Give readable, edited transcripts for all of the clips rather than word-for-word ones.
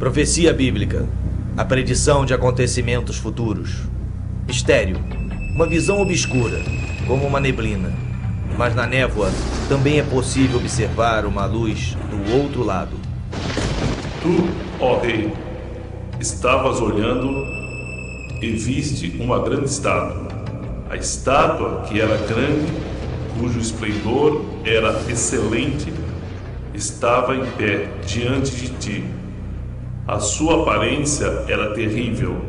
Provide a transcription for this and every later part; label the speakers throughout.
Speaker 1: Profecia bíblica. A predição de acontecimentos futuros. Mistério. Uma visão obscura, como uma neblina. Mas na névoa também é possível observar uma luz do outro lado.
Speaker 2: Tu, ó rei, estavas olhando e viste uma grande estátua. A estátua, que era grande, cujo esplendor era excelente, estava em pé diante de ti. A sua aparência era terrível.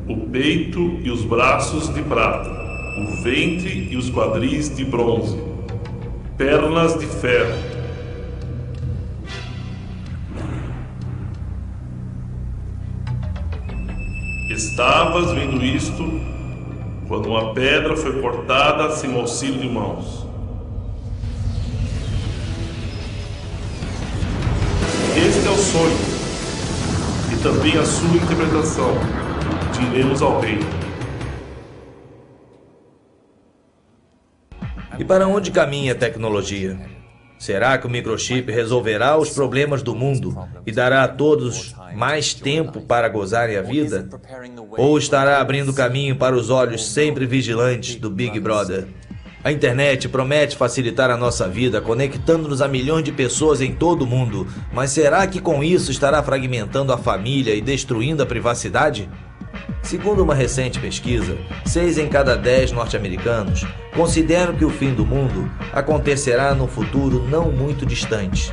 Speaker 2: O peito e os braços de prata, o ventre e os quadris de bronze, pernas de ferro. Estavas vendo isto quando uma pedra foi cortada sem auxílio de mãos. Este é o sonho e também a sua interpretação. Diremos ao rei.
Speaker 1: E para onde caminha a tecnologia? Será que o microchip resolverá os problemas do mundo e dará a todos mais tempo para gozarem a vida? Ou estará abrindo caminho para os olhos sempre vigilantes do Big Brother? A internet promete facilitar a nossa vida, conectando-nos a milhões de pessoas em todo o mundo. Mas será que com isso estará fragmentando a família e destruindo a privacidade? Segundo uma recente pesquisa, 6 em cada 10 norte-americanos consideram que o fim do mundo acontecerá num futuro não muito distante.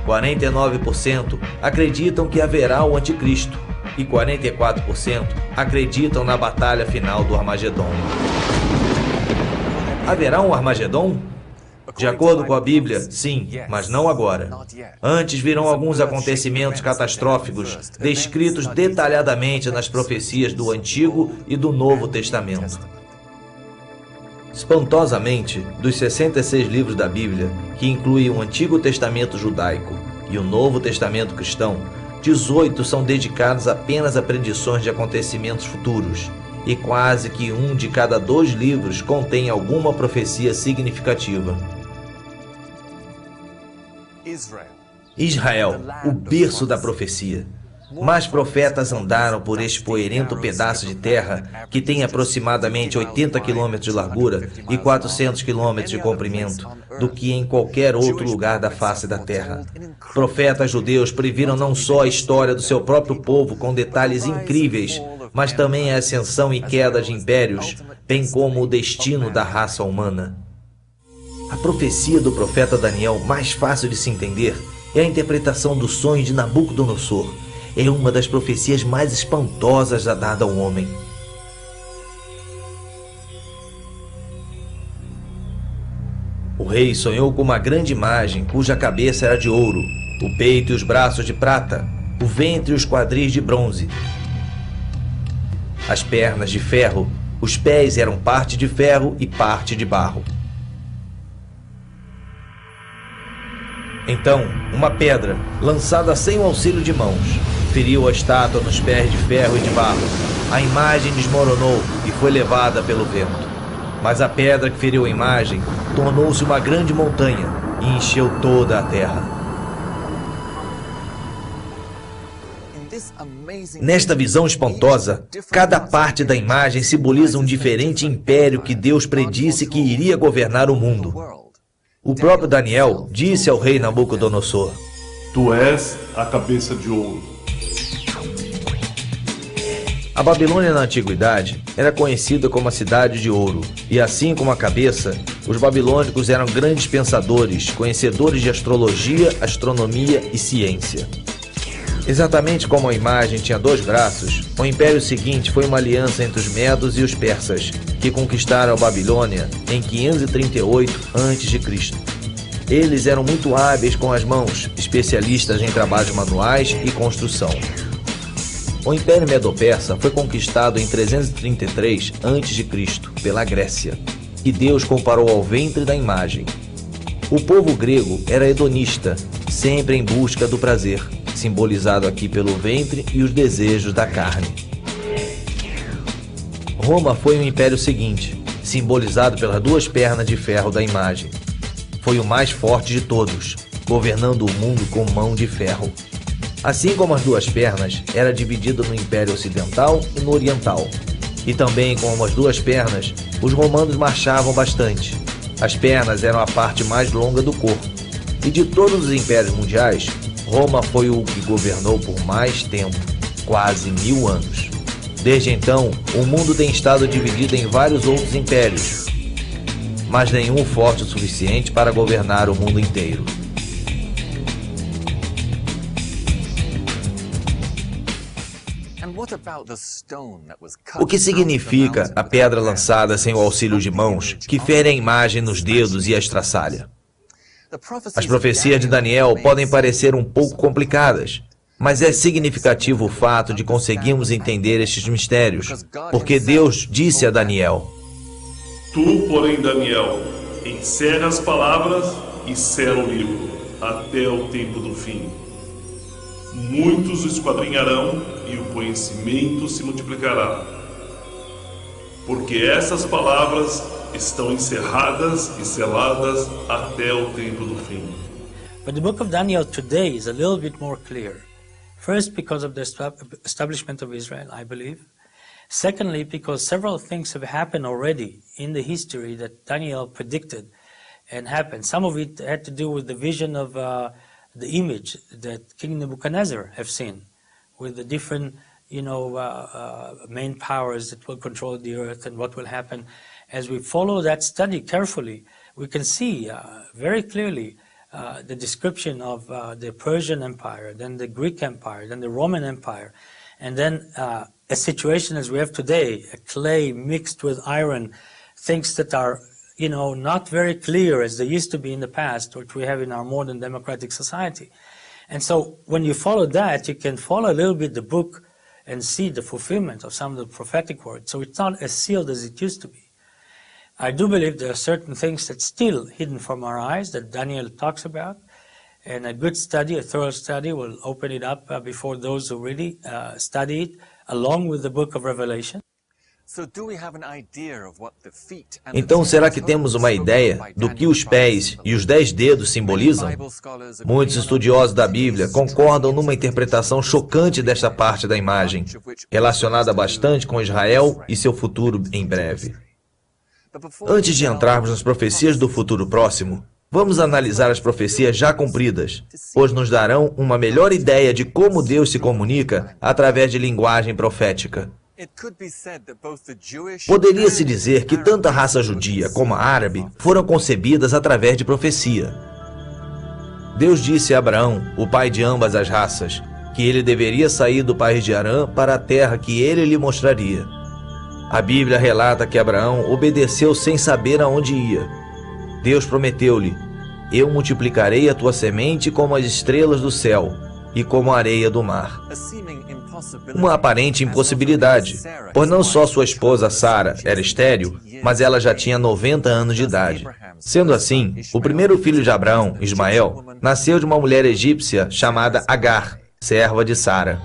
Speaker 1: 49% acreditam que haverá o anticristo e 44% acreditam na batalha final do Armagedon. Haverá um Armagedon? De acordo com a Bíblia, sim, mas não agora. Antes virão alguns acontecimentos catastróficos descritos detalhadamente nas profecias do Antigo e do Novo Testamento. Espantosamente, dos 66 livros da Bíblia, que incluem o Antigo Testamento judaico e o Novo Testamento cristão, 18 são dedicados apenas a predições de acontecimentos futuros, e quase que 1 de cada 2 livros contém alguma profecia significativa. Israel, o berço da profecia. Mais profetas andaram por este poeirento pedaço de terra, que tem aproximadamente 80 km de largura e 400 km de comprimento, do que em qualquer outro lugar da face da terra. Profetas judeus previram não só a história do seu próprio povo com detalhes incríveis, mas também a ascensão e queda de impérios, bem como o destino da raça humana. A profecia do profeta Daniel, mais fácil de se entender, é a interpretação do sonho de Nabucodonosor. É uma das profecias mais espantosas já dada ao homem. O rei sonhou com uma grande imagem cuja cabeça era de ouro, o peito e os braços de prata, o ventre e os quadris de bronze, as pernas de ferro, os pés eram parte de ferro e parte de barro. Então, uma pedra, lançada sem o auxílio de mãos, feriu a estátua nos pés de ferro e de barro. A imagem desmoronou e foi levada pelo vento. Mas a pedra que feriu a imagem tornou-se uma grande montanha e encheu toda a terra. Nesta visão espantosa, cada parte da imagem simboliza um diferente império que Deus predisse que iria governar o mundo. O próprio Daniel disse ao rei Nabucodonosor:
Speaker 2: Tu és a cabeça de ouro.
Speaker 1: A Babilônia na antiguidade era conhecida como a cidade de ouro, e assim como a cabeça, os babilônicos eram grandes pensadores, conhecedores de astrologia, astronomia e ciência. Exatamente como a imagem tinha 2 braços, o império seguinte foi uma aliança entre os medos e os persas, que conquistaram a Babilônia em 538 a.C. Eles eram muito hábeis com as mãos, especialistas em trabalhos manuais e construção. O Império Medo-Persa foi conquistado em 333 a.C. pela Grécia, e Deus comparou ao ventre da imagem. O povo grego era hedonista, sempre em busca do prazer, simbolizado aqui pelo ventre e os desejos da carne. Roma foi o império seguinte, simbolizado pelas 2 pernas de ferro da imagem. Foi o mais forte de todos, governando o mundo com mão de ferro. Assim como as duas pernas, era dividido no Império Ocidental e no Oriental. E também como as duas pernas, os romanos marchavam bastante. As pernas eram a parte mais longa do corpo. E de todos os impérios mundiais, Roma foi o que governou por mais tempo, quase 1000 anos. Desde então, o mundo tem estado dividido em vários outros impérios, mas nenhum forte o suficiente para governar o mundo inteiro. O que significa a pedra lançada sem o auxílio de mãos, que fere a imagem nos dedos e a estraçalha? As profecias de Daniel podem parecer um pouco complicadas, mas é significativo o fato de conseguirmos entender estes mistérios, porque Deus disse a Daniel:
Speaker 2: Tu, porém, Daniel, encerra as palavras e sela o livro, até o tempo do fim. Muitos o esquadrinharão e o conhecimento se multiplicará. Porque essas palavras estão encerradas e seladas até o tempo do fim.
Speaker 3: But the book of Daniel today is a little bit more clear. First, because of the establishment of Israel, I believe. Secondly, because several things have happened already in the history that Daniel predicted and happened. Some of it had to do with the vision of the image that King Nebuchadnezzar have seen, with the different, main powers that will control the earth and what will happen. As we follow that study carefully, we can see very clearly the description of the Persian Empire, then the Greek Empire, then the Roman Empire, and then a situation as we have today, a clay mixed with iron, things that are not very clear as they used to be in the past, which we have in our modern democratic society. And so when you follow that, you can follow a little bit the book and see the fulfillment of some of the prophetic words. So it's not as sealed as it used to be. I do believe there are certain things that's still hidden from our eyes that Daniel talks about, and a good study, a thorough study, will open it up before those who really study it, along with the book of Revelation.
Speaker 1: Então, será que temos uma ideia do que os pés e os 10 dedos simbolizam? Muitos estudiosos da Bíblia concordam numa interpretação chocante desta parte da imagem, relacionada bastante com Israel e seu futuro em breve. Antes de entrarmos nas profecias do futuro próximo, vamos analisar as profecias já cumpridas, pois nos darão uma melhor ideia de como Deus se comunica através de linguagem profética. Poderia-se dizer que tanto a raça judia como a árabe foram concebidas através de profecia. Deus disse a Abraão, o pai de ambas as raças, que ele deveria sair do país de Harã para a terra que ele lhe mostraria. A Bíblia relata que Abraão obedeceu sem saber aonde ia. Deus prometeu-lhe: eu multiplicarei a tua semente como as estrelas do céu e como a areia do mar. Uma aparente impossibilidade, pois não só sua esposa Sara era estéril, mas ela já tinha 90 anos de idade. Sendo assim, o primeiro filho de Abraão, Ismael, nasceu de uma mulher egípcia chamada Agar, serva de Sara.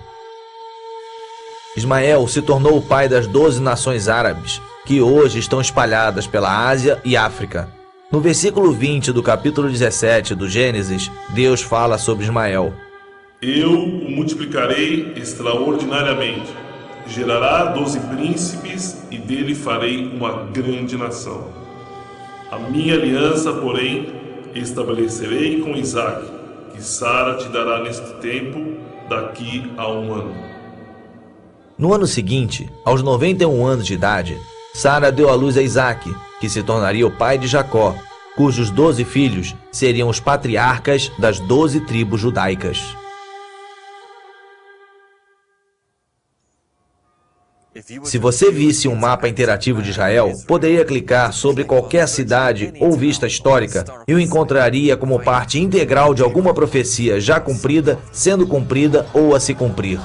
Speaker 1: Ismael se tornou o pai das 12 nações árabes, que hoje estão espalhadas pela Ásia e África. No versículo 20 do capítulo 17 do Gênesis, Deus fala sobre Ismael.
Speaker 2: Eu o multiplicarei extraordinariamente, gerará 12 príncipes e dele farei uma grande nação. A minha aliança, porém, estabelecerei com Isaque, que Sara te dará neste tempo, daqui a 1 ano.
Speaker 1: No ano seguinte, aos 91 anos de idade, Sara deu à luz a Isaque, que se tornaria o pai de Jacó, cujos 12 filhos seriam os patriarcas das 12 tribos judaicas. Se você visse um mapa interativo de Israel, poderia clicar sobre qualquer cidade ou vista histórica e o encontraria como parte integral de alguma profecia já cumprida, sendo cumprida ou a se cumprir.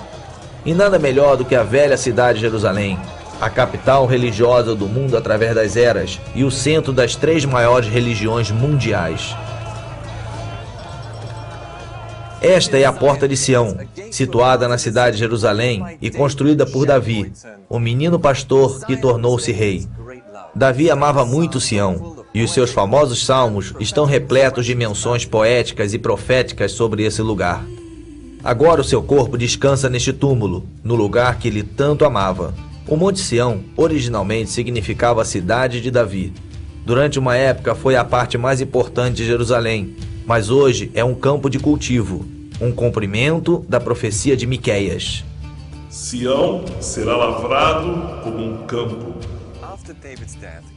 Speaker 1: E nada melhor do que a velha cidade de Jerusalém, a capital religiosa do mundo através das eras e o centro das 3 maiores religiões mundiais. Esta é a Porta de Sião, situada na cidade de Jerusalém e construída por Davi, o menino pastor que tornou-se rei. Davi amava muito Sião, e os seus famosos salmos estão repletos de menções poéticas e proféticas sobre esse lugar. Agora o seu corpo descansa neste túmulo, no lugar que ele tanto amava. O Monte Sião originalmente significava a cidade de Davi. Durante uma época foi a parte mais importante de Jerusalém, mas hoje é um campo de cultivo, um cumprimento da profecia de Miqueias.
Speaker 2: Sião será lavrado como um campo.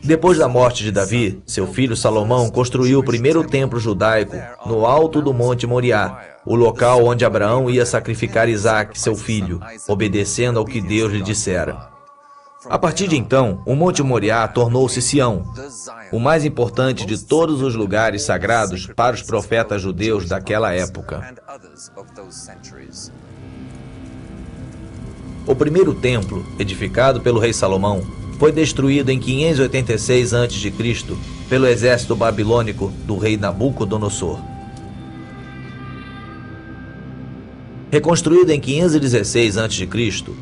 Speaker 1: Depois da morte de Davi, seu filho Salomão construiu o primeiro templo judaico no alto do Monte Moriá, o local onde Abraão ia sacrificar Isaque, seu filho, obedecendo ao que Deus lhe dissera. A partir de então, o Monte Moriá tornou-se Sião, o mais importante de todos os lugares sagrados para os profetas judeus daquela época. O primeiro templo, edificado pelo rei Salomão, foi destruído em 586 a.C. pelo exército babilônico do rei Nabucodonosor. Reconstruído em 516 a.C.,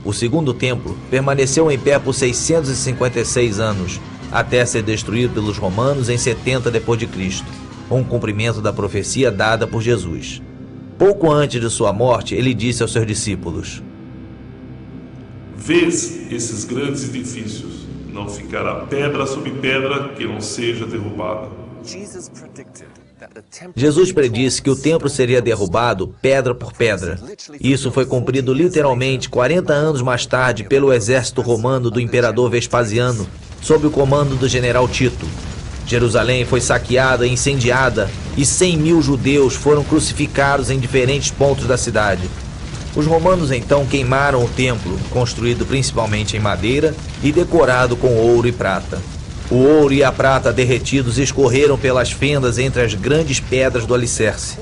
Speaker 1: o segundo templo permaneceu em pé por 656 anos, até ser destruído pelos romanos em 70 d.C., um cumprimento da profecia dada por Jesus. Pouco antes de sua morte, ele disse aos seus discípulos:
Speaker 2: Vês esses grandes edifícios, não ficará pedra sobre pedra que não seja derrubada.
Speaker 1: Jesus predisse que o templo seria derrubado pedra por pedra. Isso foi cumprido literalmente 40 anos mais tarde pelo exército romano do imperador Vespasiano, sob o comando do general Tito. Jerusalém foi saqueada e incendiada, e 100.000 judeus foram crucificados em diferentes pontos da cidade. Os romanos então queimaram o templo, construído principalmente em madeira e decorado com ouro e prata. O ouro e a prata derretidos escorreram pelas fendas entre as grandes pedras do alicerce.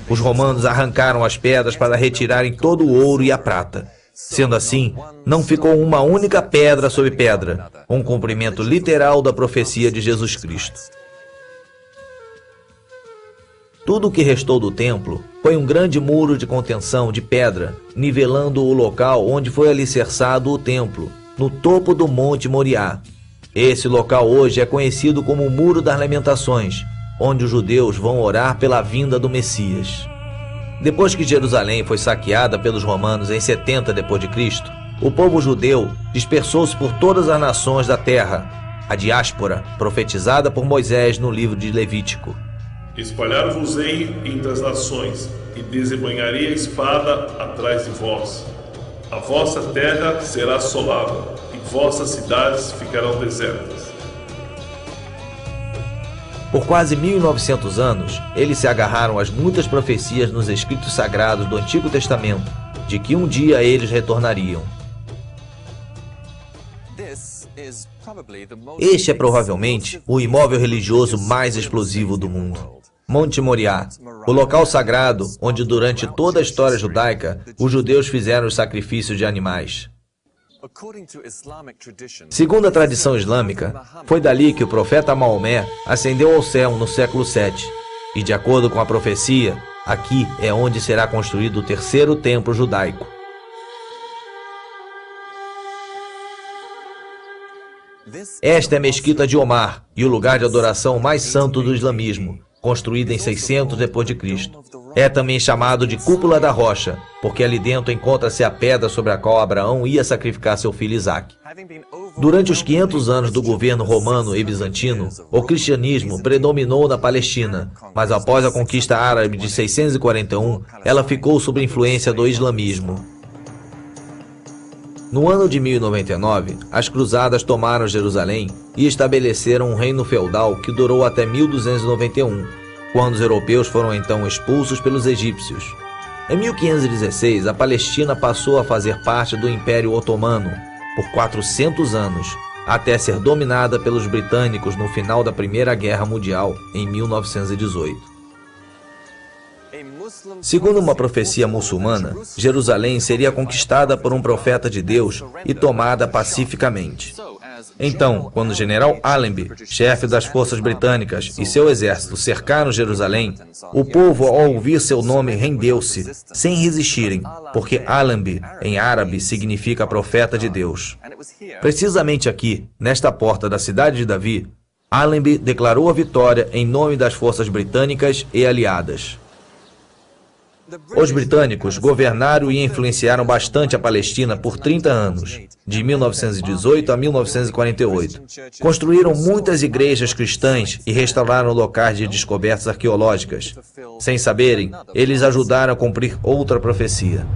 Speaker 1: Os romanos arrancaram as pedras para retirarem todo o ouro e a prata. Sendo assim, não ficou uma única pedra sobre pedra, um cumprimento literal da profecia de Jesus Cristo. Tudo o que restou do templo foi um grande muro de contenção de pedra, nivelando o local onde foi alicerçado o templo, no topo do Monte Moriá. Esse local hoje é conhecido como o Muro das Lamentações, onde os judeus vão orar pela vinda do Messias. Depois que Jerusalém foi saqueada pelos romanos em 70 d.C., o povo judeu dispersou-se por todas as nações da terra, a diáspora profetizada por Moisés no livro de Levítico.
Speaker 2: Espalhar-vos-ei entre as nações, e desembainharei a espada atrás de vós. A vossa terra será assolada, e vossas cidades ficarão desertas.
Speaker 1: Por quase 1.900 anos, eles se agarraram às muitas profecias nos escritos sagrados do Antigo Testamento, de que um dia eles retornariam. Este é provavelmente o imóvel religioso mais explosivo do mundo. Monte Moriá, o local sagrado onde durante toda a história judaica os judeus fizeram os sacrifícios de animais. Segundo a tradição islâmica, foi dali que o profeta Maomé ascendeu ao céu no século VII. E de acordo com a profecia, aqui é onde será construído o terceiro templo judaico. Esta é a Mesquita de Omar e o lugar de adoração mais santo do islamismo, construída em 600 d.C. É também chamado de Cúpula da Rocha, porque ali dentro encontra-se a pedra sobre a qual Abraão ia sacrificar seu filho Isaque. Durante os 500 anos do governo romano e bizantino, o cristianismo predominou na Palestina, mas após a conquista árabe de 641, ela ficou sob a influência do islamismo. No ano de 1099, as cruzadas tomaram Jerusalém e estabeleceram um reino feudal que durou até 1291, quando os europeus foram então expulsos pelos egípcios. Em 1516, a Palestina passou a fazer parte do Império Otomano por 400 anos, até ser dominada pelos britânicos no final da Primeira Guerra Mundial, em 1918. Segundo uma profecia muçulmana, Jerusalém seria conquistada por um profeta de Deus e tomada pacificamente. Então, quando o general Allenby, chefe das forças britânicas, e seu exército cercaram Jerusalém, o povo, ao ouvir seu nome, rendeu-se, sem resistirem, porque Allenby, em árabe, significa profeta de Deus. Precisamente aqui, nesta porta da cidade de Davi, Allenby declarou a vitória em nome das forças britânicas e aliadas. Os britânicos governaram e influenciaram bastante a Palestina por 30 anos, de 1918 a 1948. Construíram muitas igrejas cristãs e restauraram locais de descobertas arqueológicas. Sem saberem, eles ajudaram a cumprir outra profecia.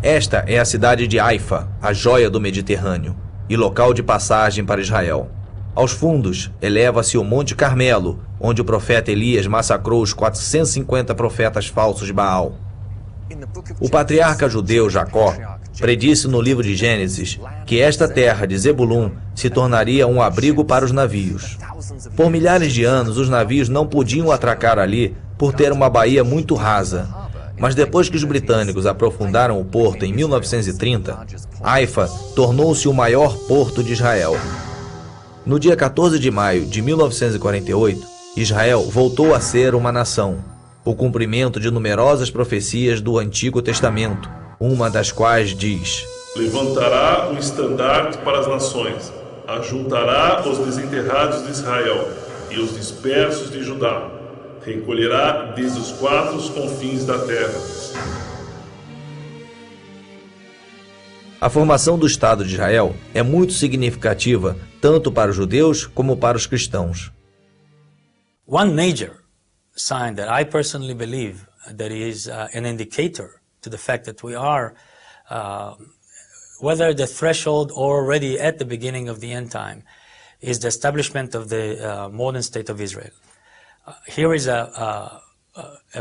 Speaker 1: Esta é a cidade de Haifa, a joia do Mediterrâneo, e local de passagem para Israel. Aos fundos, eleva-se o Monte Carmelo, onde o profeta Elias massacrou os 450 profetas falsos de Baal. O patriarca judeu Jacó predisse no livro de Gênesis que esta terra de Zebulun se tornaria um abrigo para os navios. Por milhares de anos, os navios não podiam atracar ali por ter uma baía muito rasa. Mas depois que os britânicos aprofundaram o porto em 1930, Haifa tornou-se o maior porto de Israel. No dia 14 de maio de 1948, Israel voltou a ser uma nação, o cumprimento de numerosas profecias do Antigo Testamento, uma das quais diz:
Speaker 2: levantará um estandarte para as nações, ajuntará os desenterrados de Israel e os dispersos de Judá, recolherá desde os quatro confins da terra.
Speaker 1: A formação do Estado de Israel é muito significativa tanto para os judeus como para os cristãos.
Speaker 3: One major sign that I personally believe that is an indicator to the fact that we are, whether the threshold or already at the beginning of the end time, is the establishment of the modern state of Israel. Here is a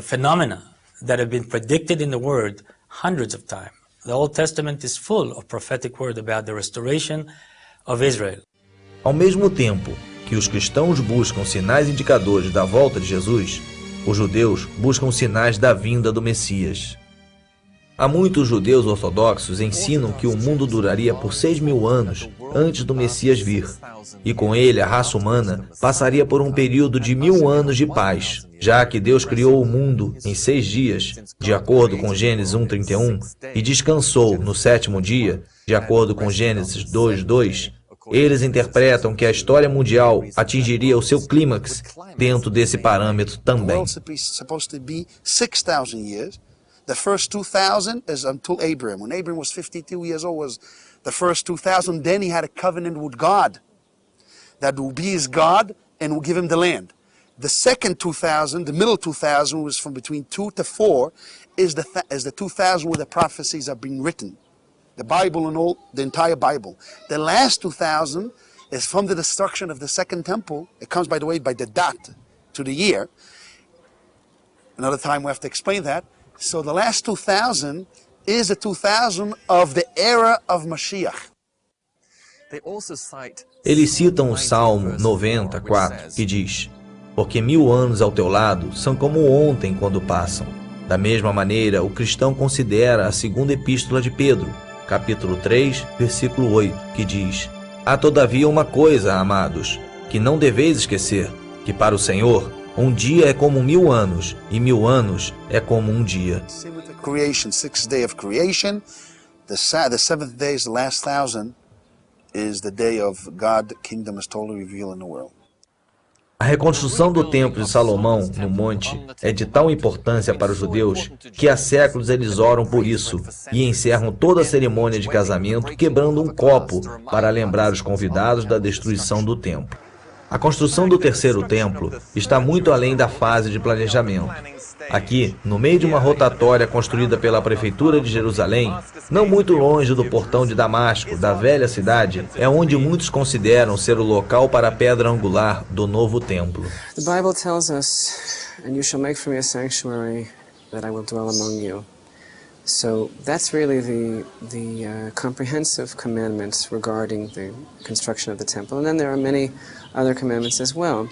Speaker 3: phenomena that have been predicted in the Word hundreds of times. The Old Testament is full of prophetic word about the restoration of Israel.
Speaker 1: Ao mesmo tempo que os cristãos buscam sinais indicadores da volta de Jesus, os judeus buscam sinais da vinda do Messias. Há muitos judeus ortodoxos ensinam que o mundo duraria por 6.000 anos antes do Messias vir, e com ele a raça humana passaria por um período de 1.000 anos de paz, já que Deus criou o mundo em 6 dias, de acordo com Gênesis 1:31, e descansou no 7º dia, de acordo com Gênesis 2:2. Eles interpretam que a história mundial atingiria o seu clímax dentro desse parâmetro também.
Speaker 4: The first 2,000 is until Abraham. When Abraham was 52 years old, was the first 2,000. Then he had a covenant with God, that will be his God and will give him the land. The second 2,000, the middle 2,000, was from between 2 to 4, is the 2,000 where the prophecies are being written, the Bible and all, the entire Bible. The last 2,000 is from the destruction of the second temple. It comes, by the way, by the dot to the year. Another time we have to explain that. So the last 2,000 is the 2,000 of the era of Mashiach.
Speaker 1: Eles citam o Salmo 94, que diz: porque 1000 anos ao teu lado são como ontem quando passam. Da mesma maneira, o cristão considera a segunda epístola de Pedro, capítulo 3, versículo 8, que diz: há todavia uma coisa, amados, que não deveis esquecer, que para o Senhor um dia é como 1000 anos, e 1000 anos é como um dia.
Speaker 4: Creation, 6th day of creation. The 7th day is the last 1,000, is the day of God, kingdom is totally revealed in the world.
Speaker 1: A reconstrução do Templo de Salomão, no monte, é de tal importância para os judeus que há séculos eles oram por isso e encerram toda a cerimônia de casamento quebrando um copo para lembrar os convidados da destruição do templo. A construção do terceiro templo está muito além da fase de planejamento. Aqui, no meio de uma rotatória construída pela Prefeitura de Jerusalém, não muito longe do portão de Damasco, da velha cidade, é onde muitos consideram ser o local para a pedra angular do novo templo.
Speaker 5: The Bible tells us, "And you shall make for me a sanctuary that I will dwell among you." So that's really the comprehensive commandments regarding the construction of the temple. And then there are many other commandments as well.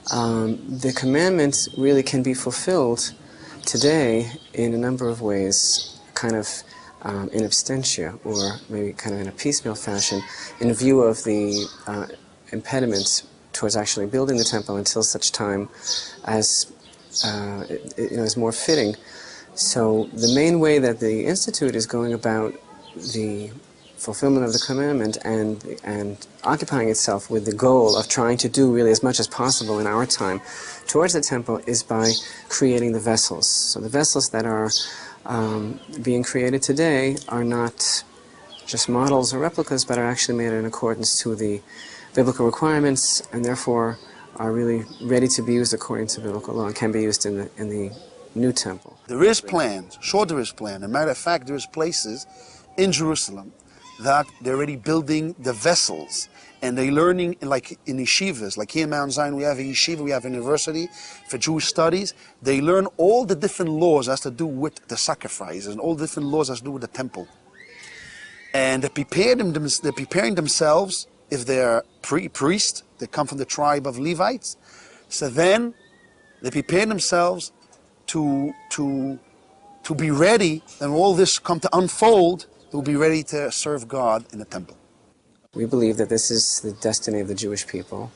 Speaker 5: The commandments really can be fulfilled today in a number of ways, kind of in absentia, or maybe kind of in a piecemeal fashion, in view of the impediments towards actually building the temple until such time as is more fitting. So the main way that the Institute is going about the fulfillment of the commandment and occupying itself with the goal of trying to do really as much as possible in our time towards the temple is by creating the vessels. So the vessels that are being created today are not just models or replicas, but are actually made in accordance to the biblical requirements, and therefore are really ready to be used according to biblical law and can be used in the new temple.
Speaker 4: There is plans, sure there is plan. As a matter of fact, there is places in Jerusalem that they're already building the vessels, and they're learning, like in yeshivas, like here in Mount Zion we have a yeshiva, we have a university for Jewish studies. They learn all the different laws that has to do with the sacrifices and all the different laws that has to do with the temple. And they're preparing themselves, if they're priest, they come from the tribe of Levites, so then they prepare themselves to be ready, and all this come to unfold, they'll be ready to serve God in the temple.
Speaker 5: We believe that this is the destiny of the Jewish people,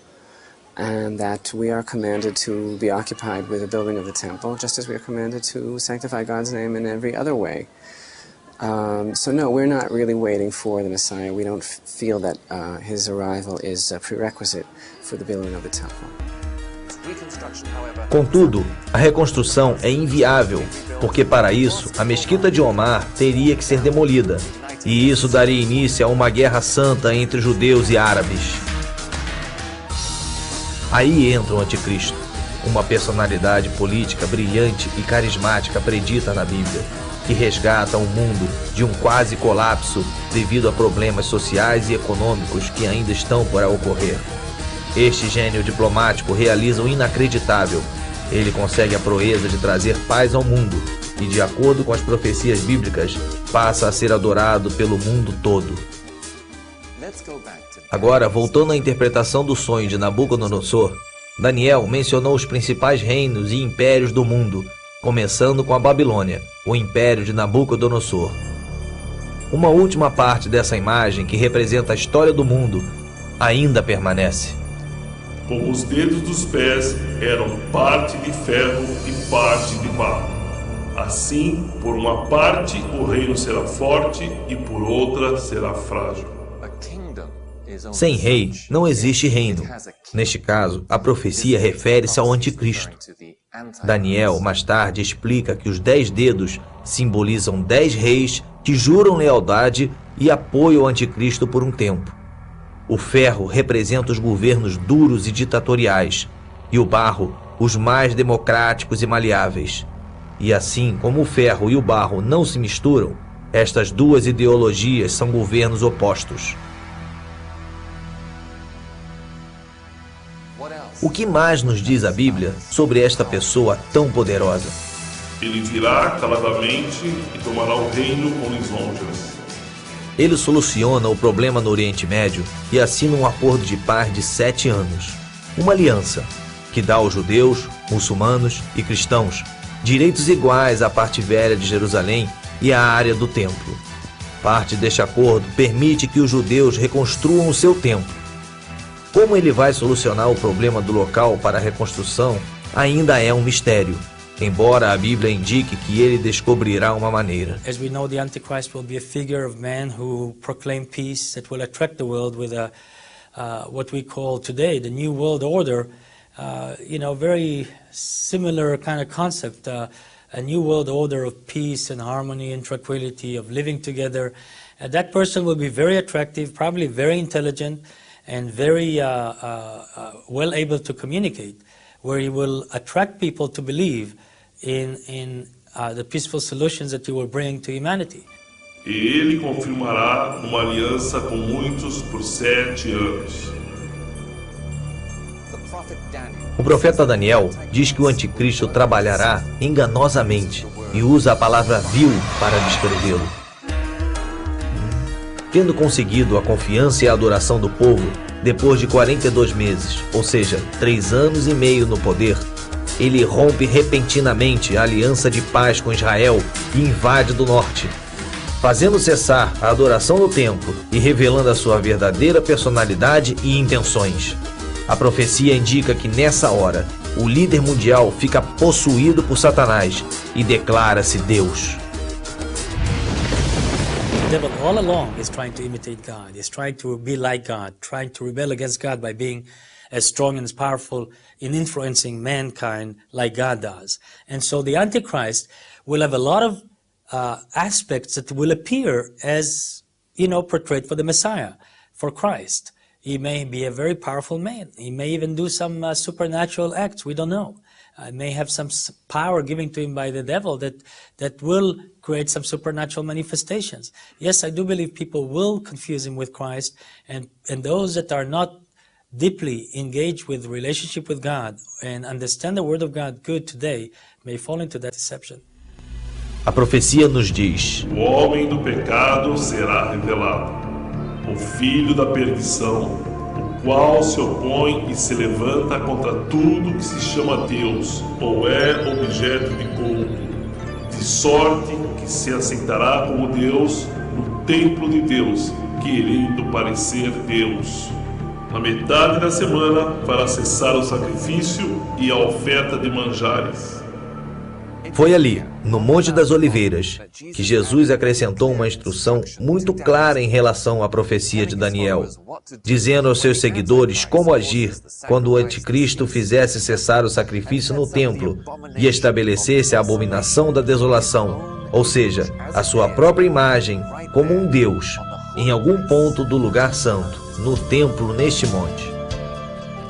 Speaker 5: and that we are commanded to be occupied with the building of the temple, just as we are commanded to sanctify God's name in every other way. So no, we're not really waiting for the Messiah. We don't feel that his arrival is a prerequisite for the building of the temple.
Speaker 1: Contudo, a reconstrução é inviável, porque para isso a mesquita de Omar teria que ser demolida, e isso daria início a uma guerra santa entre judeus e árabes. Aí entra o anticristo, uma personalidade política brilhante e carismática predita na Bíblia, que resgata o mundo de um quase colapso devido a problemas sociais e econômicos que ainda estão por ocorrer. Este gênio diplomático realiza o inacreditável. Ele consegue a proeza de trazer paz ao mundo e, de acordo com as profecias bíblicas, passa a ser adorado pelo mundo todo. Agora, voltando à interpretação do sonho de Nabucodonosor, Daniel mencionou os principais reinos e impérios do mundo, começando com a Babilônia, o império de Nabucodonosor. Uma última parte dessa imagem, que representa a história do mundo, ainda permanece.
Speaker 2: Como os dedos dos pés eram parte de ferro e parte de barro. Assim, por uma parte o reino será forte e por outra será frágil.
Speaker 1: Sem rei, não existe reino. Neste caso, a profecia refere-se ao anticristo. Daniel, mais tarde, explica que os 10 dedos simbolizam 10 reis que juram lealdade e apoio ao anticristo por um tempo. O ferro representa os governos duros e ditatoriais, e o barro, os mais democráticos e maleáveis. E assim como o ferro e o barro não se misturam, estas duas ideologias são governos opostos. O que mais nos diz a Bíblia sobre esta pessoa tão poderosa?
Speaker 2: Ele virá caladamente e tomará o reino com lisonjas.
Speaker 1: Ele soluciona o problema no Oriente Médio e assina um acordo de paz de 7 anos. Uma aliança que dá aos judeus, muçulmanos e cristãos direitos iguais à parte velha de Jerusalém e à área do templo. Parte deste acordo permite que os judeus reconstruam o seu templo. Como ele vai solucionar o problema do local para a reconstrução ainda é um mistério, embora a Bíblia indique que ele descobrirá uma maneira.
Speaker 3: As we know, the Antichrist will be a figure of man who proclaim peace that will attract the world with what we call today the New World Order. Very similar kind of concept, a New World Order of peace and harmony and tranquility, of living together. That person will be very attractive, probably very intelligent, and very well able to communicate, where he will attract people to believe in the peaceful solutions that he will bring to humanity.
Speaker 2: E ele confirmará uma aliança com muitos por 7 anos.
Speaker 1: O profeta Daniel diz que o anticristo trabalhará enganosamente e usa a palavra vil para descrevê-lo. Tendo conseguido a confiança e a adoração do povo, depois de 42 meses, ou seja, 3 anos e meio no poder, ele rompe repentinamente a aliança de paz com Israel e invade do norte, fazendo cessar a adoração no templo e revelando a sua verdadeira personalidade e intenções. A profecia indica que nessa hora, o líder mundial fica possuído por Satanás e declara-se Deus.
Speaker 3: devil all along is trying to imitate God. He's trying to be like God, trying to rebel against God by being as strong and as powerful in influencing mankind like God does. And so the Antichrist will have a lot of aspects that will appear as, portrayed for the Messiah, for Christ. He may be a very powerful man. He may even do some supernatural acts. We don't know. May have some power given to him by the devil that will create some supernatural manifestations. Yes, I do believe people will confuse him with Christ, and those that are not deeply engaged with relationship with God and understand the Word of God good today may fall into that deception.
Speaker 1: A profecia nos diz:
Speaker 2: O homem do pecado será revelado, o filho da perdição, o qual se opõe e se levanta contra tudo que se chama Deus ou é objeto de culto, de sorte que se aceitará como Deus no templo de Deus, querendo parecer Deus. Na metade da semana, para cessar o sacrifício e a oferta de manjares.
Speaker 1: Foi ali, no Monte das Oliveiras, que Jesus acrescentou uma instrução muito clara em relação à profecia de Daniel, dizendo aos seus seguidores como agir quando o anticristo fizesse cessar o sacrifício no templo e estabelecesse a abominação da desolação, ou seja, a sua própria imagem como um Deus, em algum ponto do lugar santo, no templo neste monte.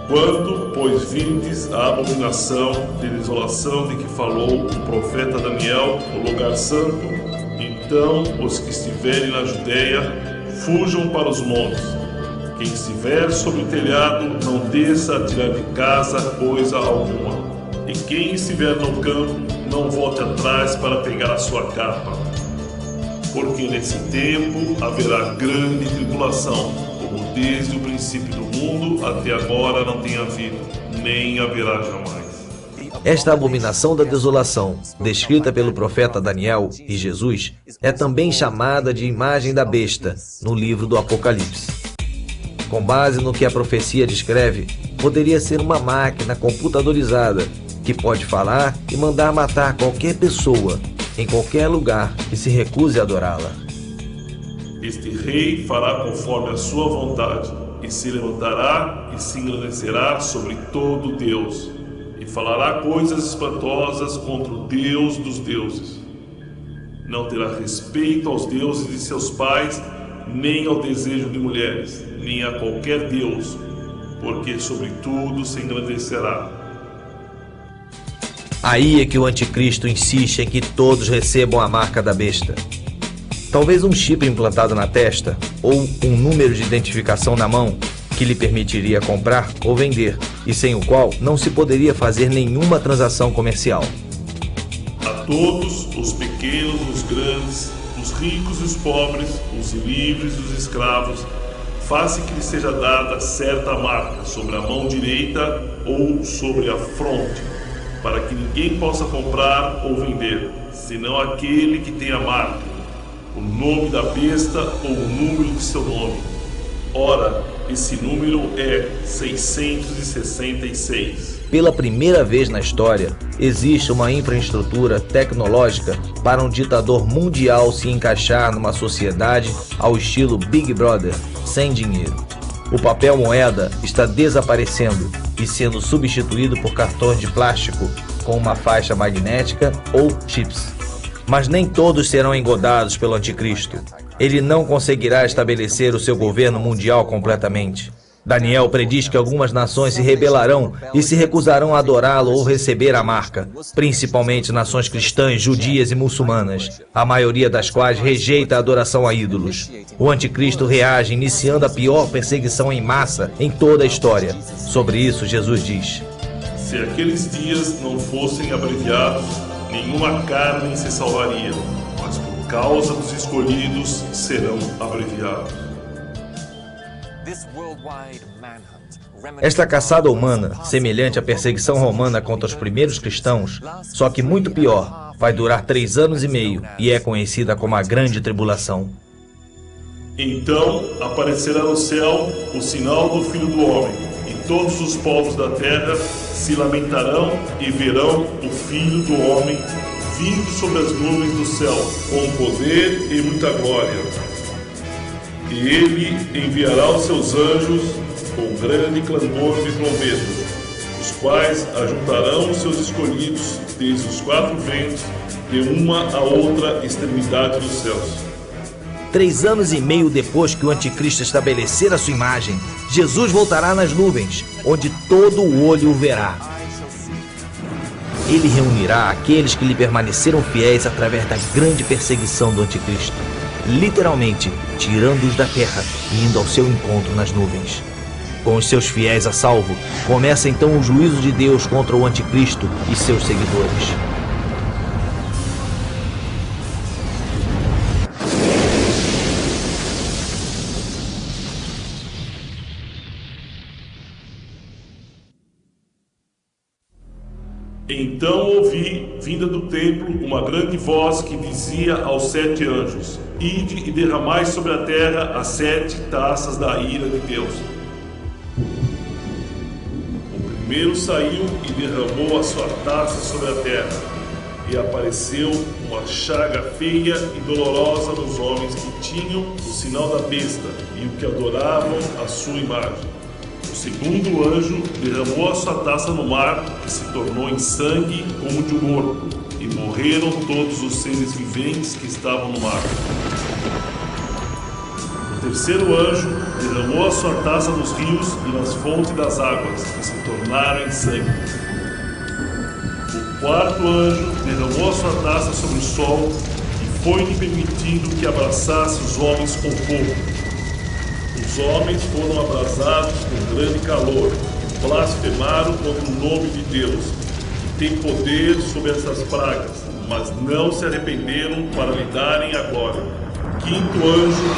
Speaker 2: Quando, pois, virdes a abominação de desolação de que falou o profeta Daniel no lugar santo, então os que estiverem na Judeia fujam para os montes. Quem estiver sobre o telhado não desça a tirar de casa coisa alguma. E quem estiver no campo não volte atrás para pegar a sua capa. Porque nesse tempo haverá grande tribulação, como desde o princípio do mundo até agora não tem havido, nem haverá jamais.
Speaker 1: Esta abominação da desolação, descrita pelo profeta Daniel e Jesus, é também chamada de imagem da besta, no livro do Apocalipse. Com base no que a profecia descreve, poderia ser uma máquina computadorizada, que pode falar e mandar matar qualquer pessoa, em qualquer lugar que se recuse a adorá-la.
Speaker 2: Este rei fará conforme a sua vontade, e se levantará e se engrandecerá sobre todo Deus, e falará coisas espantosas contra o Deus dos deuses. Não terá respeito aos deuses de seus pais, nem ao desejo de mulheres, nem a qualquer Deus, porque sobre tudo se engrandecerá.
Speaker 1: Aí é que o anticristo insiste em que todos recebam a marca da besta. Talvez um chip implantado na testa ou um número de identificação na mão que lhe permitiria comprar ou vender e sem o qual não se poderia fazer nenhuma transação comercial.
Speaker 2: A todos, os pequenos, os grandes, os ricos e os pobres, os livres e os escravos, faça que lhe seja dada certa marca sobre a mão direita ou sobre a fronte, para que ninguém possa comprar ou vender, senão aquele que tem a marca, o nome da besta ou o número de seu nome. Ora, esse número é 666.
Speaker 1: Pela primeira vez na história, existe uma infraestrutura tecnológica para um ditador mundial se encaixar numa sociedade ao estilo Big Brother, sem dinheiro. O papel moeda está desaparecendo e sendo substituído por cartões de plástico com uma faixa magnética ou chips. Mas nem todos serão engodados pelo anticristo. Ele não conseguirá estabelecer o seu governo mundial completamente. Daniel prediz que algumas nações se rebelarão e se recusarão a adorá-lo ou receber a marca, principalmente nações cristãs, judias e muçulmanas, a maioria das quais rejeita a adoração a ídolos. O anticristo reage iniciando a pior perseguição em massa em toda a história. Sobre isso, Jesus diz:
Speaker 2: Se aqueles dias não fossem abreviados, nenhuma carne se salvaria, mas por causa dos escolhidos serão abreviados.
Speaker 1: Esta caçada humana, semelhante à perseguição romana contra os primeiros cristãos, só que muito pior, vai durar 3 anos e meio e é conhecida como a Grande Tribulação.
Speaker 2: Então aparecerá no céu o sinal do Filho do Homem, e todos os povos da terra se lamentarão e verão o Filho do Homem vindo sobre as nuvens do céu, com poder e muita glória. E ele enviará os seus anjos com grande clamor de trombeta, os quais ajuntarão os seus escolhidos desde os 4 ventos, de uma a outra extremidade dos céus.
Speaker 1: 3 anos e meio depois que o anticristo estabelecer a sua imagem, Jesus voltará nas nuvens, onde todo o olho o verá. Ele reunirá aqueles que lhe permaneceram fiéis através da grande perseguição do anticristo, literalmente tirando-os da terra e indo ao seu encontro nas nuvens. Com os seus fiéis a salvo, começa então o juízo de Deus contra o anticristo e seus seguidores.
Speaker 2: Então ouvi, vinda do templo, uma grande voz que dizia aos 7 anjos: Ide e derramai sobre a terra as 7 taças da ira de Deus. O primeiro saiu e derramou a sua taça sobre a terra, e apareceu uma chaga feia e dolorosa nos homens que tinham o sinal da besta e o que adoravam a sua imagem. O segundo anjo derramou a sua taça no mar, que se tornou em sangue como de um morto, e morreram todos os seres viventes que estavam no mar. O terceiro anjo derramou a sua taça nos rios e nas fontes das águas, que se tornaram em sangue. O quarto anjo derramou a sua taça sobre o sol, e foi-lhe permitido que abraçasse os homens com fogo. Os homens foram abrasados com grande calor, e blasfemaram contra o nome de Deus, que tem poder sobre essas pragas, mas não se arrependeram para lhe darem a glória. O quinto anjo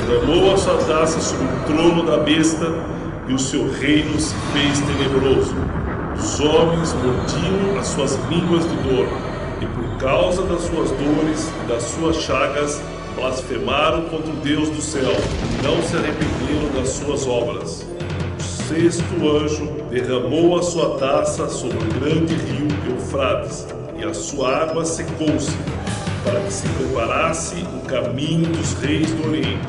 Speaker 2: derramou a sua taça sobre o trono da besta, e o seu reino se fez tenebroso. Os homens mordiam as suas línguas de dor, e por causa das suas dores e das suas chagas, blasfemaram contra o Deus do céu e não se arrependeram das suas obras. O sexto anjo derramou a sua taça sobre o grande rio Eufrates, e a sua água secou-se, para que se preparasse o caminho dos reis do Oriente.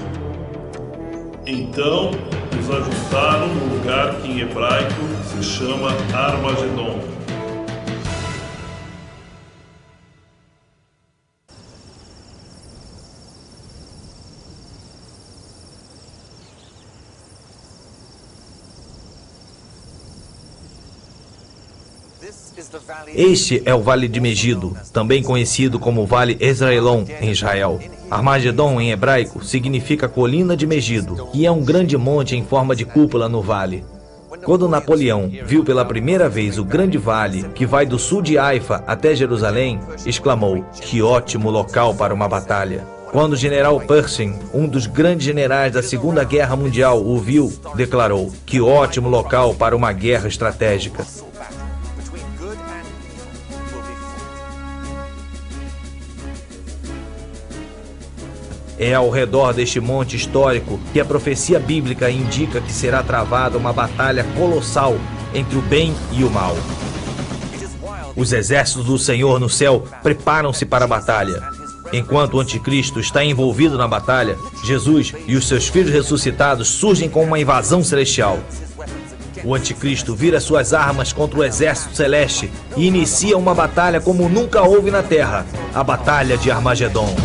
Speaker 2: Então os ajuntaram no lugar que em hebraico se chama Armagedon.
Speaker 1: Este é o Vale de Megido, também conhecido como Vale Esdraelon em Israel. Armagedon, em hebraico, significa colina de Megido, e é um grande monte em forma de cúpula no vale. Quando Napoleão viu pela primeira vez o grande vale, que vai do sul de Haifa até Jerusalém, exclamou: "Que ótimo local para uma batalha!" Quando o general Pershing, um dos grandes generais da Segunda Guerra Mundial, o viu, declarou: "Que ótimo local para uma guerra estratégica!" É ao redor deste monte histórico que a profecia bíblica indica que será travada uma batalha colossal entre o bem e o mal. Os exércitos do Senhor no céu preparam-se para a batalha. Enquanto o anticristo está envolvido na batalha, Jesus e os seus filhos ressuscitados surgem com uma invasão celestial. O anticristo vira suas armas contra o exército celeste e inicia uma batalha como nunca houve na terra, a Batalha de Armagedon.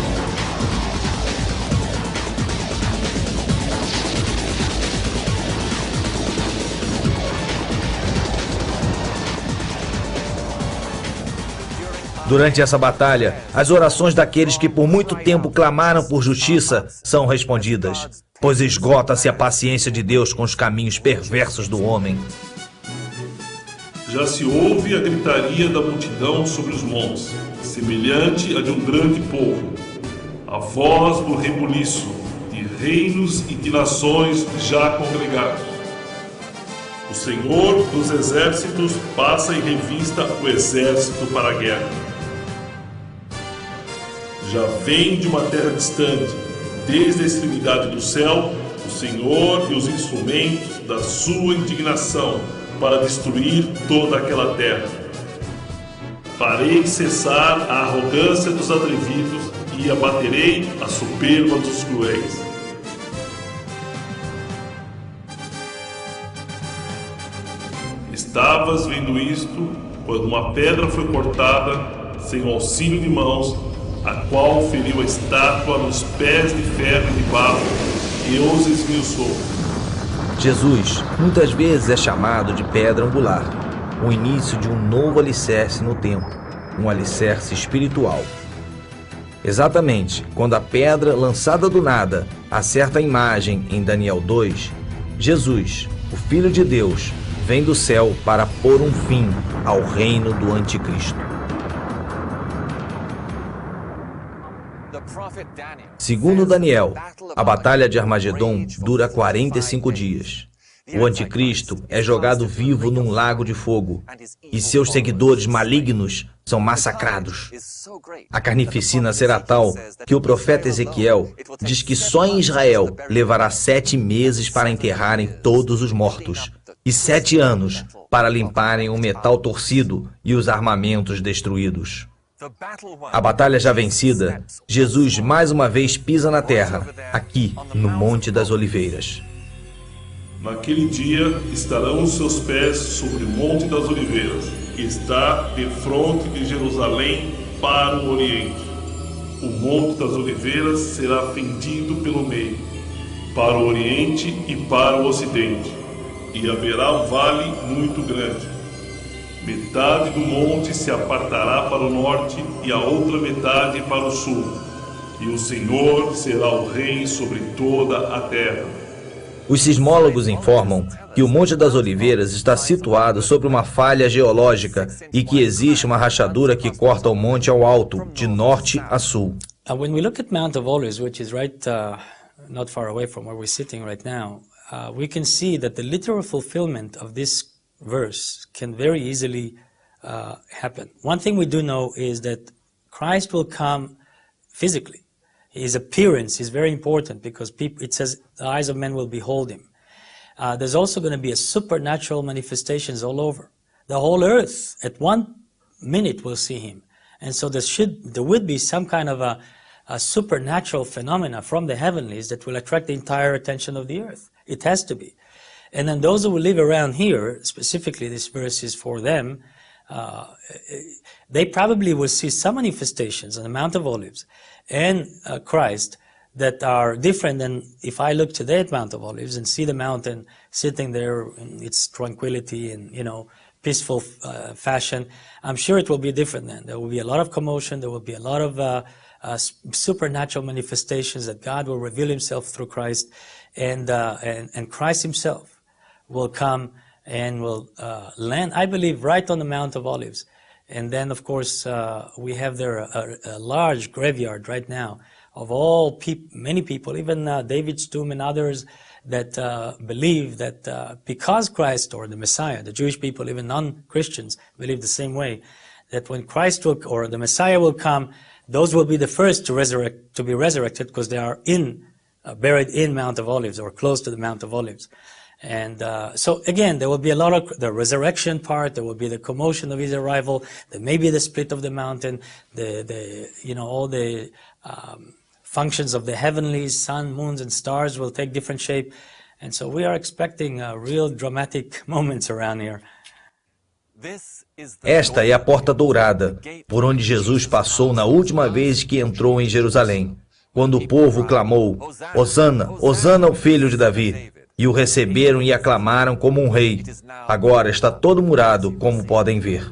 Speaker 1: Durante essa batalha, as orações daqueles que por muito tempo clamaram por justiça são respondidas, pois esgota-se a paciência de Deus com os caminhos perversos do homem.
Speaker 2: Já se ouve a gritaria da multidão sobre os montes, semelhante a de um grande povo, a voz do rebuliço, de reinos e de nações já congregados. O Senhor dos exércitos passa em revista o exército para a guerra. Já vem de uma terra distante, desde a extremidade do céu, o Senhor e os instrumentos da sua indignação para destruir toda aquela terra. Farei cessar a arrogância dos atrevidos e abaterei a soberba dos cruéis. Estavas vendo isto quando uma pedra foi cortada, sem o auxílio de mãos, a qual feriu a estátua nos pés de ferro e de barro e os esmiuçou.
Speaker 1: Jesus muitas vezes é chamado de pedra angular, o início de um novo alicerce no tempo, um alicerce espiritual. Exatamente quando a pedra lançada do nada acerta a imagem em Daniel 2, Jesus, o Filho de Deus, vem do céu para pôr um fim ao reino do Anticristo. Segundo Daniel, a batalha de Armagedon dura 45 dias. O Anticristo é jogado vivo num lago de fogo e seus seguidores malignos são massacrados. A carnificina será tal que o profeta Ezequiel diz que só em Israel levará 7 meses para enterrarem todos os mortos e 7 anos para limparem o metal torcido e os armamentos destruídos. A batalha já vencida, Jesus mais uma vez pisa na terra, aqui no Monte das Oliveiras.
Speaker 2: Naquele dia estarão os seus pés sobre o Monte das Oliveiras, que está defronte de Jerusalém para o Oriente. O Monte das Oliveiras será fendido pelo meio, para o Oriente e para o Ocidente, e haverá um vale muito grande. Metade do monte se apartará para o norte e a outra metade para o sul, e o Senhor será o rei sobre toda a terra.
Speaker 1: Os sismólogos informam que o Monte das Oliveiras está situado sobre uma falha geológica e que existe uma rachadura que corta o monte ao alto, de norte a sul.
Speaker 3: When we look at Mount of Olives, which is not far away from where we're sitting right now, we can see that the literal fulfillment of this verse can very easily happen. One thing we do know is that Christ will come physically. His appearance is very important because it says the eyes of men will behold him. There's also going to be a supernatural manifestations all over. The whole earth at one minute will see him. And so there would be some kind of a supernatural phenomena from the heavenlies that will attract the entire attention of the earth. It has to be. And then those who will live around here, specifically this verse is for them, they probably will see some manifestations on the Mount of Olives and Christ that are different than if I look today at Mount of Olives and see the mountain sitting there in its tranquility and, peaceful fashion. I'm sure it will be different then. There will be a lot of commotion. There will be a lot of supernatural manifestations that God will reveal himself through Christ, and Christ himself will come and will land, I believe, right on the Mount of Olives. And then, of course, we have there a large graveyard right now of many people, even David's tomb and others that believe that because Christ or the Messiah, the Jewish people, even non-Christians, believe the same way, that when Christ or the Messiah will come, those will be the first to be resurrected because they are buried in Mount of Olives or close to the Mount of Olives. And so again, there will be a lot of the resurrection part. There will be the commotion of his arrival. There may be the split of the mountain. All the functions of the heavenlies, sun, moons, and stars will take different shape. And so we are expecting real dramatic moments around here.
Speaker 1: Esta é a porta dourada, por onde Jesus passou na última vez que entrou em Jerusalém, quando o povo clamou: Hosana, Hosana ao filho de Davi. E o receberam e aclamaram como um rei. Agora está todo murado, como podem ver.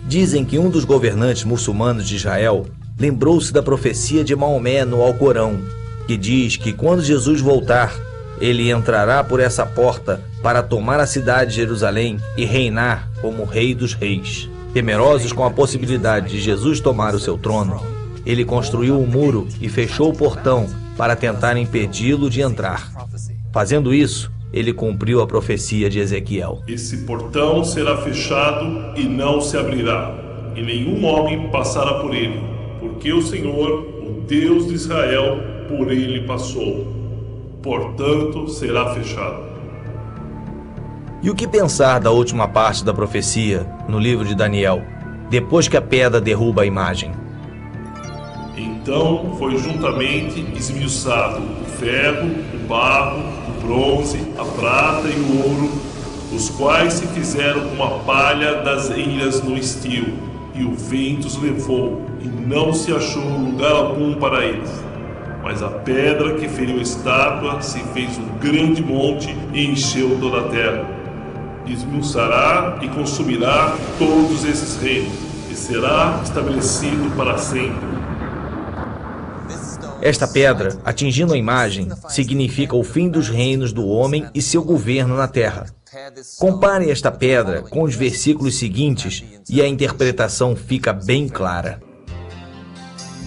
Speaker 1: Dizem que um dos governantes muçulmanos de Israel lembrou-se da profecia de Maomé no Alcorão, que diz que quando Jesus voltar, ele entrará por essa porta para tomar a cidade de Jerusalém e reinar como rei dos reis. Temerosos com a possibilidade de Jesus tomar o seu trono, ele construiu um muro e fechou o portão para tentar impedi-lo de entrar. Fazendo isso, ele cumpriu a profecia de Ezequiel.
Speaker 2: Esse portão será fechado e não se abrirá, e nenhum homem passará por ele, porque o Senhor, o Deus de Israel, por ele passou. Portanto, será fechado.
Speaker 1: E o que pensar da última parte da profecia, no livro de Daniel, depois que a pedra derruba a imagem?
Speaker 2: Então foi juntamente esmiuçado o ferro, o barro, o bronze, a prata e o ouro, os quais se fizeram como a palha das eiras no estio, e o vento os levou, e não se achou lugar algum para eles. Mas a pedra que feriu a estátua se fez um grande monte e encheu toda a terra. Esmiuçará e consumirá todos esses reinos, e será estabelecido para sempre.
Speaker 1: Esta pedra, atingindo a imagem, significa o fim dos reinos do homem e seu governo na terra. Compare esta pedra com os versículos seguintes e a interpretação fica bem clara.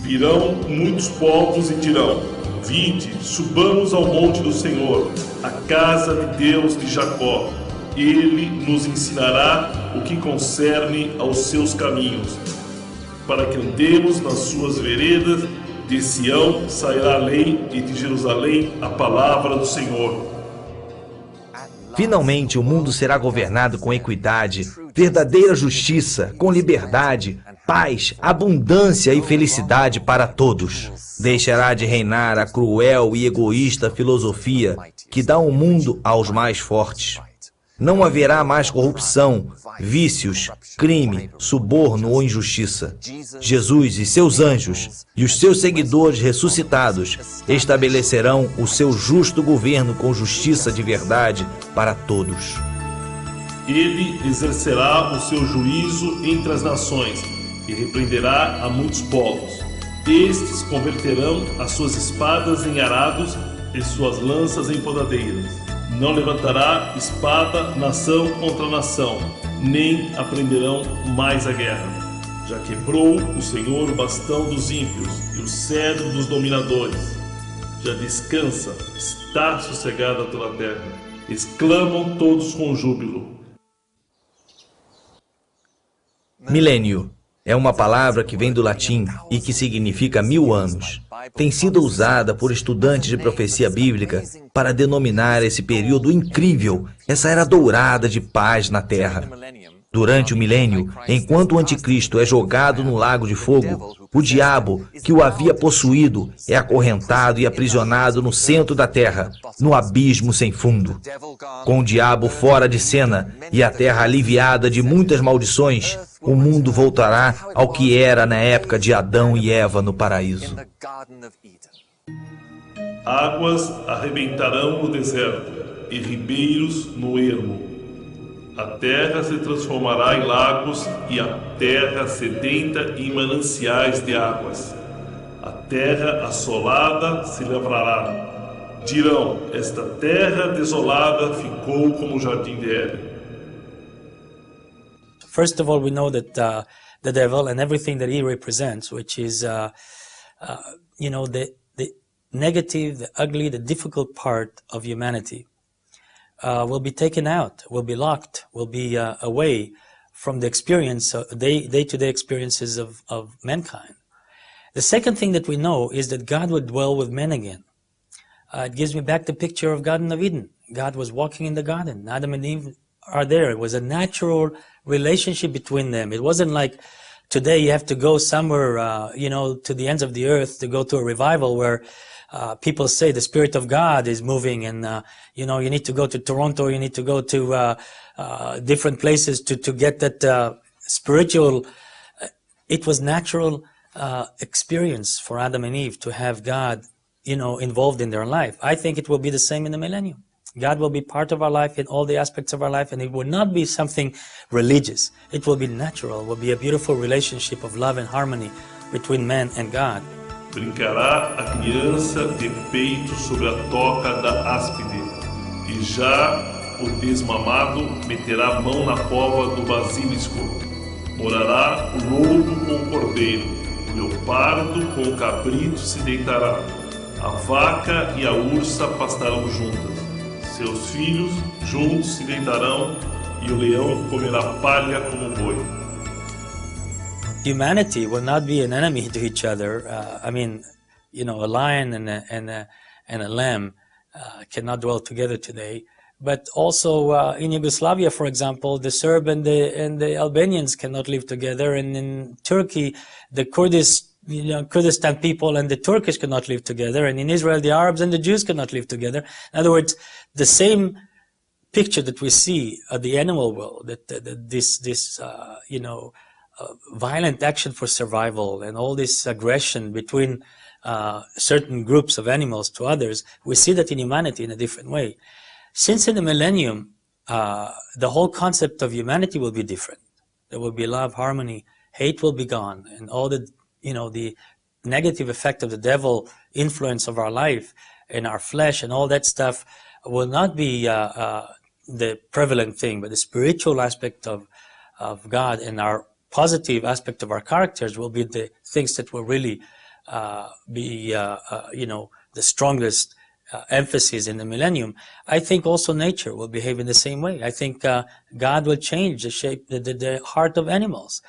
Speaker 2: Virão muitos povos e dirão: vinde, subamos ao monte do Senhor, a casa de Deus de Jacó. Ele nos ensinará o que concerne aos seus caminhos, para que andemos nas suas veredas. De Sião sairá a lei, e de Jerusalém a palavra do Senhor.
Speaker 1: Finalmente, o mundo será governado com equidade, verdadeira justiça, com liberdade, paz, abundância e felicidade para todos. Deixará de reinar a cruel e egoísta filosofia que dá o mundo aos mais fortes. Não haverá mais corrupção, vícios, crime, suborno ou injustiça. Jesus e seus anjos e os seus seguidores ressuscitados estabelecerão o seu justo governo com justiça de verdade para todos.
Speaker 2: Ele exercerá o seu juízo entre as nações e repreenderá a muitos povos. Estes converterão as suas espadas em arados e suas lanças em podadeiras. Não levantará espada nação contra nação, nem aprenderão mais a guerra. Já quebrou o Senhor o bastão dos ímpios e o cedro dos dominadores. Já descansa, está sossegada toda a terra. Exclamam todos com júbilo.
Speaker 1: Milênio é uma palavra que vem do latim e que significa 1000 anos. Tem sido usada por estudantes de profecia bíblica para denominar esse período incrível, essa era dourada de paz na Terra. Durante o milênio, enquanto o anticristo é jogado no lago de fogo, o diabo que o havia possuído é acorrentado e aprisionado no centro da terra, no abismo sem fundo. Com o diabo fora de cena e a terra aliviada de muitas maldições, o mundo voltará ao que era na época de Adão e Eva no paraíso.
Speaker 2: Águas arrebentarão no deserto e ribeiros no ermo. A terra se transformará em lagos e a terra sedenta em mananciais de águas. A terra assolada se lavrará. Dirão: esta terra desolada ficou como o jardim de Éden.
Speaker 3: First of all, we know that the devil and everything that he represents, which is, the negative, the ugly, the difficult part of humanity, will be taken out, will be locked, will be away from the experience, day-to-day experiences of mankind. The second thing that we know is that God would dwell with men again. It gives me back the picture of Garden of Eden. God was walking in the garden. Adam and Eve are there. It was a natural relationship between them. It wasn't like today you have to go somewhere, to the ends of the earth to go to a revival where people say the Spirit of God is moving and, you need to go to Toronto, you need to go to different places to get that spiritual. It was natural experience for Adam and Eve to have God, involved in their life. I think it will be the same in the millennium. God will be part of our life in all the aspects of our life, and it will not be something religious. It will be natural. It will be a beautiful relationship of love and harmony between man and God.
Speaker 2: Brincará a criança de peito sobre a toca da áspide, e já o desmamado meterá a mão na cova do basilisco. Morará o lobo com o cordeiro, o leopardo com o cabrito se deitará, a vaca e a ursa pastarão juntas. Seus filhos juntos se deitarão, e o leão comerá palha como o boi.
Speaker 3: Humanity will not be an enemy to each other. A lion and a lamb cannot dwell together today. But also in Yugoslavia, for example, the Serb and the Albanians cannot live together, and in Turkey, the Kurdistan people and the Turkish cannot live together, and in Israel, the Arabs and the Jews cannot live together. In other words, the same picture that we see of the animal world, this violent action for survival and all this aggression between certain groups of animals to others, we see that in humanity in a different way. Since in the millennium, the whole concept of humanity will be different. There will be love, harmony, hate will be gone, and all the negative effect of the devil influence of our life and our flesh and all that stuff will not be the prevalent thing, but the spiritual aspect of God and our positive aspect of our characters will be the things that will really be the strongest emphasis in the millennium. I think also nature will behave in the same way. I think God will change the shape, the heart of animals.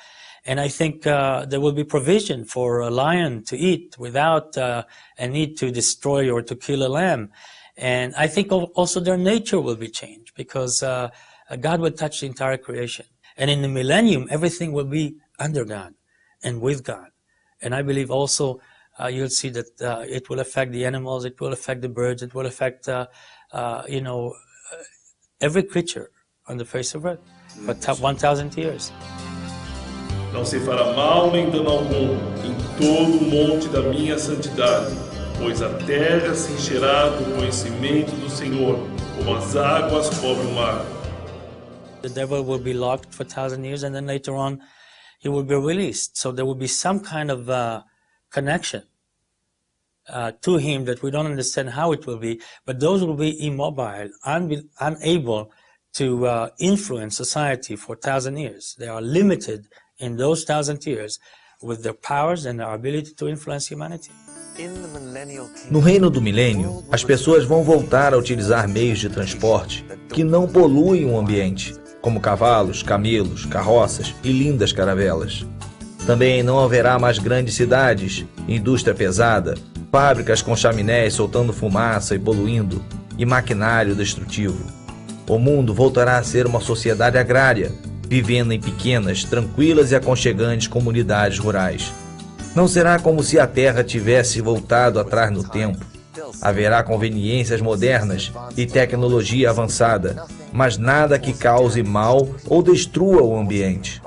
Speaker 3: And I think there will be provision for a lion to eat without a need to destroy or to kill a lamb. And I think also their nature will be changed because God will touch the entire creation. And in the millennium, everything will be under God and with God. And I believe also you'll see that it will affect the animals, it will affect the birds, it will affect, every creature on the face of earth for 1,000 years.
Speaker 2: Não se fará mal nem dano algum em todo o monte da minha santidade, pois a terra se encherá do conhecimento do Senhor, como as águas cobrem o mar.
Speaker 3: The devil will be locked for 1,000 years, and then later on he will be released. So there will be some kind of connection to him that we don't understand how it will be, but those will be immobile, unable to influence society for 1,000 years. They are limited in those 1,000 years with their powers and their ability to influence humanity.
Speaker 1: No reino do milênio, as pessoas vão voltar a utilizar meios de transporte que não poluem o ambiente, como cavalos, camelos, carroças e lindas caravelas. Também não haverá mais grandes cidades, indústria pesada, fábricas com chaminés soltando fumaça e poluindo, e maquinário destrutivo. O mundo voltará a ser uma sociedade agrária, vivendo em pequenas, tranquilas e aconchegantes comunidades rurais. Não será como se a Terra tivesse voltado atrás no tempo. Haverá conveniências modernas e tecnologia avançada, mas nada que cause mal ou destrua o ambiente.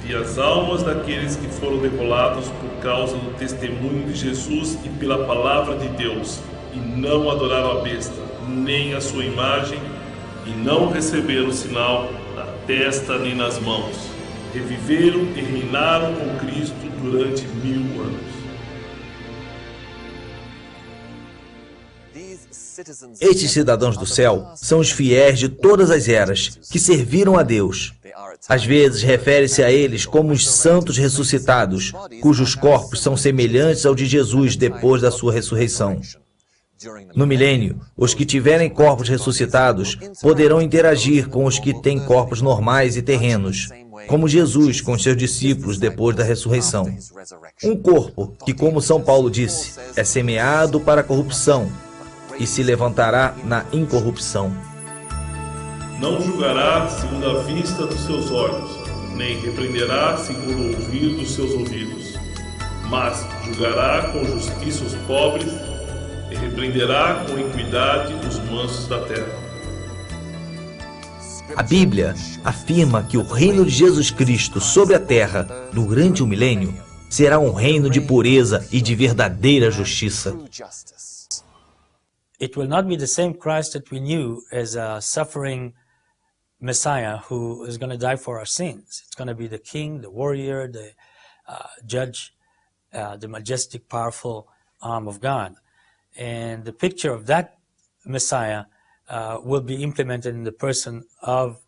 Speaker 2: E as almas daqueles que foram degolados por causa do testemunho de Jesus e pela palavra de Deus, e não adoraram a besta, nem a sua imagem, e não receberam o sinal na testa nem nas mãos. Reviveram e reinaram com Cristo durante 1000 anos.
Speaker 1: Estes cidadãos do céu são os fiéis de todas as eras, que serviram a Deus. Às vezes refere-se a eles como os santos ressuscitados, cujos corpos são semelhantes ao de Jesus depois da sua ressurreição. No milênio, os que tiverem corpos ressuscitados poderão interagir com os que têm corpos normais e terrenos, como Jesus com seus discípulos depois da ressurreição. Um corpo que, como São Paulo disse, é semeado para a corrupção e se levantará na incorrupção.
Speaker 2: Não julgará segundo a vista dos seus olhos, nem repreenderá segundo o ouvir dos seus ouvidos, mas julgará com justiça os pobres e repreenderá com equidade os mansos da terra.
Speaker 1: A Bíblia afirma que o reino de Jesus Cristo sobre a terra, durante o milênio, será um reino de pureza e de verdadeira justiça.
Speaker 3: It will not be the same Christ that we knew as a suffering Messiah who is going to die for our sins. It's going to be the king, the warrior, the judge, the majestic, powerful arm of God. And the picture of that Messiah will be implemented in the person of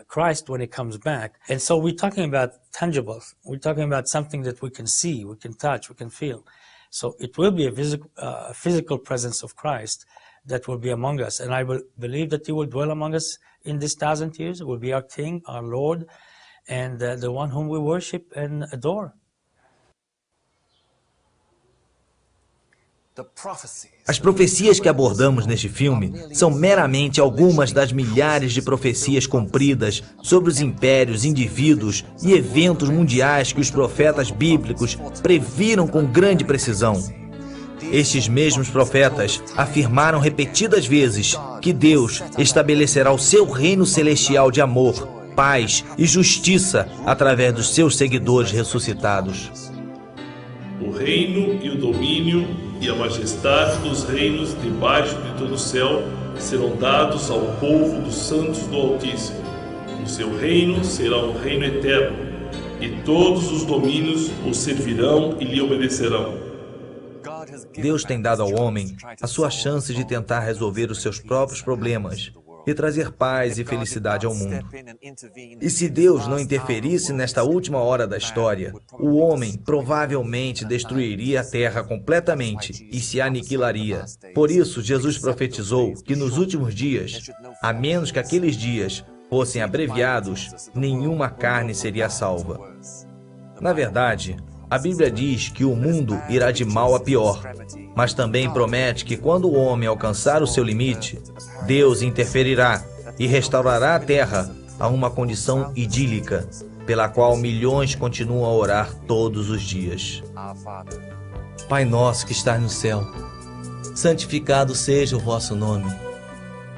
Speaker 3: Christ when he comes back. And so we're talking about tangibles. We're talking about something that we can see, we can touch, we can feel. So it will be a physical presence of Christ that will be among us. And I believe that he will dwell among us in this 1,000 years. It will be our King, our Lord, and the one whom we worship and adore.
Speaker 1: As profecias que abordamos neste filme são meramente algumas das milhares de profecias cumpridas sobre os impérios, indivíduos e eventos mundiais que os profetas bíblicos previram com grande precisão. Estes mesmos profetas afirmaram repetidas vezes que Deus estabelecerá o seu reino celestial de amor, paz e justiça através dos seus seguidores ressuscitados.
Speaker 2: O reino e o domínio e a majestade dos reinos debaixo de todo o céu serão dados ao povo dos santos do Altíssimo. O seu reino será um reino eterno, e todos os domínios o servirão e lhe obedecerão.
Speaker 1: Deus tem dado ao homem a sua chance de tentar resolver os seus próprios problemas e trazer paz e felicidade ao mundo. E se Deus não interferisse nesta última hora da história, o homem provavelmente destruiria a terra completamente e se aniquilaria. Por isso, Jesus profetizou que nos últimos dias, a menos que aqueles dias fossem abreviados, nenhuma carne seria salva. Na verdade, a Bíblia diz que o mundo irá de mal a pior, mas também promete que quando o homem alcançar o seu limite, Deus interferirá e restaurará a terra a uma condição idílica, pela qual milhões continuam a orar todos os dias. Pai nosso que estás no céu, santificado seja o vosso nome.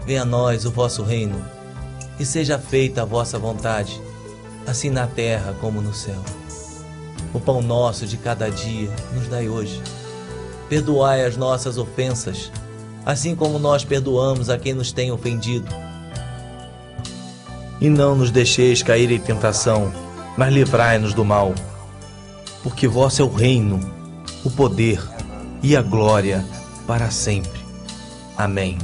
Speaker 1: Venha a nós o vosso reino, e seja feita a vossa vontade, assim na terra como no céu. O pão nosso de cada dia nos dai hoje. Perdoai as nossas ofensas, assim como nós perdoamos a quem nos tem ofendido. E não nos deixeis cair em tentação, mas livrai-nos do mal. Porque vosso é o reino, o poder e a glória para sempre. Amém.